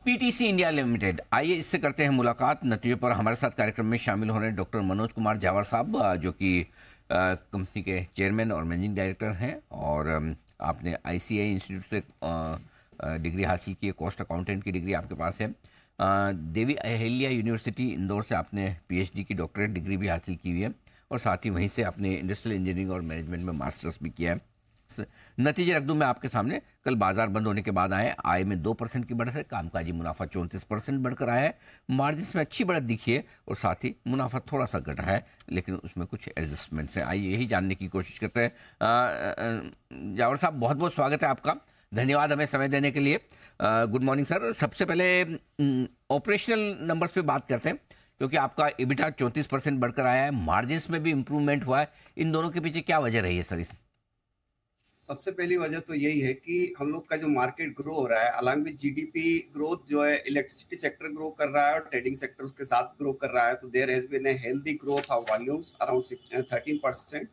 PTC India limited, आइए इससे करते हैं मुलाकात। नतीजों पर हमारे साथ कार्यक्रम में शामिल हो रहे हैं डॉक्टर मनोज कुमार जावर साहब, जो कि कंपनी के चेयरमैन और मैनेजिंग डायरेक्टर हैं। और आपने आईसीआई इंस्टीट्यूट से डिग्री हासिल की है, कॉस्ट अकाउंटेंट की डिग्री आपके पास है। देवी अहिल्या यूनिवर्सिटी इंदौर से आपने पीएचडी की डॉक्टरेट डिग्री भी हासिल की हुई है, और साथ ही वहीं से आपने इंडस्ट्रियल इंजीनियरिंग और मैनेजमेंट में मास्टर्स भी किया है। नतीजे रख दूं मैं आपके सामने। कल बाजार बंद होने के बाद आए, आय में 2% की बढ़त है, कामकाजी मुनाफा 34% बढ़कर आया है, मार्जिन में अच्छी बढ़त दिखी है, और साथ ही मुनाफा थोड़ा सा घटा है, लेकिन उसमें कुछ एडजस्टमेंट्स हैं। आइए यही जानने की कोशिश करते हैं। जावर साहब, बहुत बहुत स्वागत है आपका, धन्यवाद हमें समय देने के लिए। Good morning sir. सबसे पहले ऑपरेशनल नंबर्स पे बात करते हैं, क्योंकि आपका EBITDA 34% बढ़कर आया है, मार्जिन में भी इंप्रूवमेंट हुआ है। इन दोनों के पीछे क्या वजह रही है सर? सबसे पहली वजह तो यही है कि हम लोग का जो मार्केट ग्रो हो रहा है, अलॉन्ग विद जीडीपी ग्रोथ जो है, इलेक्ट्रिसिटी सेक्टर ग्रो कर रहा है और ट्रेडिंग सेक्टर उसके साथ ग्रो कर रहा है। तो there has been a healthy growth of volumes around 13%,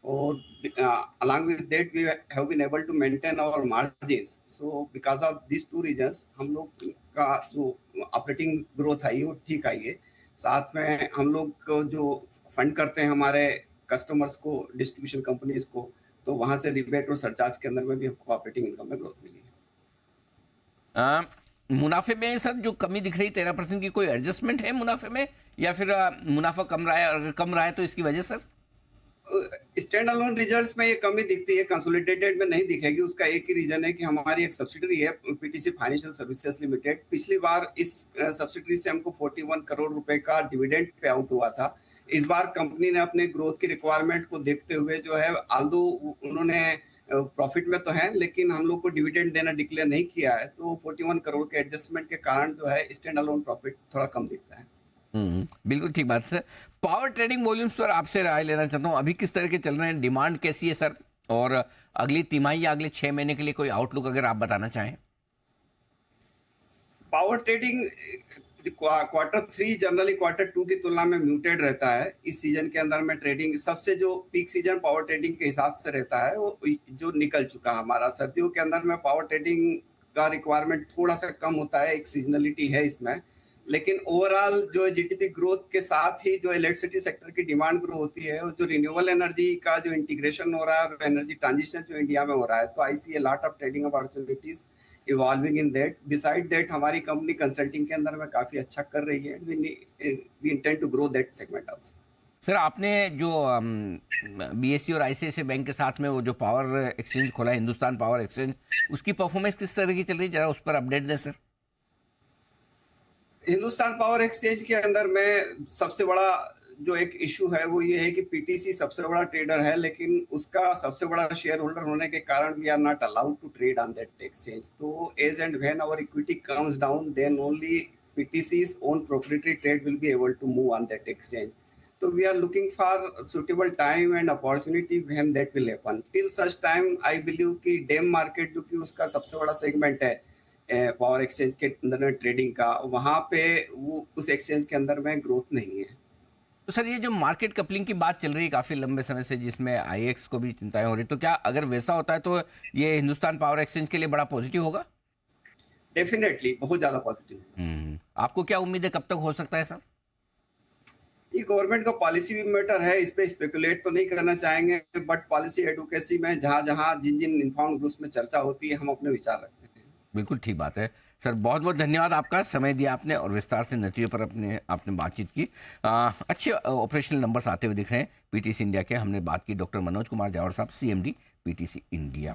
और along with that we have been able to maintain our margins. So because of these two reasons हम लोग का जो ऑपरेटिंग ग्रोथ आई वो ठीक आई है। साथ में हम लोग जो फंड करते हैं हमारे कस्टमर्स को, डिस्ट्रीब्यूशन कंपनीज को, तो वहां से रिबेट और सरचार्ज के अंदर में भी हमको ऑपरेटिंग इनकम में ग्रोथ मिली है। मुनाफे में सर जो कमी दिख रही 13% की, कोई एडजस्टमेंट है मुनाफे में, या फिर मुनाफा कम रहा है? अगर कम रहा है तो इसकी वजह सर? स्टैंड अलोन रिजल्ट्स में ये कमी दिखती है, कंसोलिडेटेड में नहीं दिखेगी। उसका एक ही रीजन है कि हमारी एक सब्सिडरी है पीटीसी फाइनेंशियल सर्विसेज लिमिटेड। पिछली बार इस सब्सिडरी से हमको 41 करोड़ रुपए का डिविडेंड पे आउट हुआ था। इस बार कंपनी ने अपने ग्रोथ की रिक्वायरमेंट को देखते हुए जो है, आल्दो उन्होंने प्रॉफिट में तो है, लेकिन हम लोग को डिविडेंड देना डिक्लेयर नहीं किया है, तो 41 करोड़ के एडजस्टमेंट के कारण जो है स्टैंड अलोन प्रॉफिट थोड़ा कम दिखता है। बिल्कुल ठीक बात सर। पावर ट्रेडिंग वॉल्यूम्स पर आपसे राय लेना चाहता हूँ, अभी किस तरह के चल रहे हैं, डिमांड कैसी है सर, और अगली तिमाही या अगले 6 महीने के लिए कोई आउटलुक अगर आप बताना चाहें। Power trading Q3 generally Q2 की तुलना में म्यूटेड रहता है। इस सीजन के अंदर में ट्रेडिंग सबसे जो पीक सीजन पावर ट्रेडिंग के हिसाब से रहता है वो जो निकल चुका है हमारा। सर्दियों के अंदर में पावर ट्रेडिंग का रिक्वायरमेंट थोड़ा सा कम होता है, एक सीजनलिटी है इसमें। लेकिन ओवरऑल जो जीडीपी ग्रोथ के साथ ही जो इलेक्ट्रिसिटी सेक्टर की डिमांड ग्रो होती है, और जो रिन्यूएबल एनर्जी का जो इंटीग्रेशन हो रहा है और एनर्जी ट्रांजिशन जो इंडिया में हो रहा है, तो I see a lot of trading opportunities evolving in that. Beside that हमारी कंपनी कंसल्टिंग के अंदर में काफी अच्छा कर रही है। We intend to grow that segment also. Sir, आपने जो बीएसई और आईसीआईसीआई बैंक के साथ में वो जो पावर एक्सचेंज खोला है, हिंदुस्तान पावर एक्सचेंज, उसकी परफॉर्मेंस किस तरह की चल रही है, जरा उस पर अपडेट दें सर। हिंदुस्तान पावर एक्सचेंज के अंदर में सबसे बड़ा जो एक इशू है वो ये है कि पीटीसी सबसे बड़ा ट्रेडर है, लेकिन उसका सबसे बड़ा शेयर होल्डर होने के कारण we are not allowed to trade on that exchange. तो as and when our equity comes down, then only PTC's own proprietary trade will be able to move on that exchange. So we are looking for suitable time and opportunity when that will happen. Till such time I believe कि dam market जो कि उसका सबसे बड़ा segment है power exchange के अंदर में ट्रेडिंग का, वहां पे वो उस एक्सचेंज के अंदर में ग्रोथ नहीं है। तो सर, ये जो मार्केट कपलिंग की बात चल रही है काफी लंबे समय से, जिसमें आईएक्स को भी चिंताएं हो रही, तो क्या अगर वैसा होता है तो ये हिंदुस्तान पावर एक्सचेंज के लिए बड़ा पॉजिटिव होगा? डेफिनेटली बहुत ज्यादा पॉजिटिव। आपको क्या उम्मीद है, कब तक हो सकता है सर? ये गवर्नमेंट का पॉलिसी भी मैटर है, इस पे स्पेकुलेट तो नहीं करना चाहेंगे, बट पॉलिसी एडवोकेसी में जहां जहां जिन जिन इन्फॉर्म्ड ग्रुप्स में चर्चा होती है, हम अपने विचार रखते हैं। बिल्कुल ठीक बात है सर, बहुत बहुत धन्यवाद आपका, समय दिया आपने और विस्तार से नतीजों पर आपने बातचीत की। अच्छे ऑपरेशनल नंबर्स आते हुए दिख रहे हैं पीटीसी इंडिया के। हमने बात की डॉक्टर मनोज कुमार जावर साहब, CMD पीटीसी इंडिया।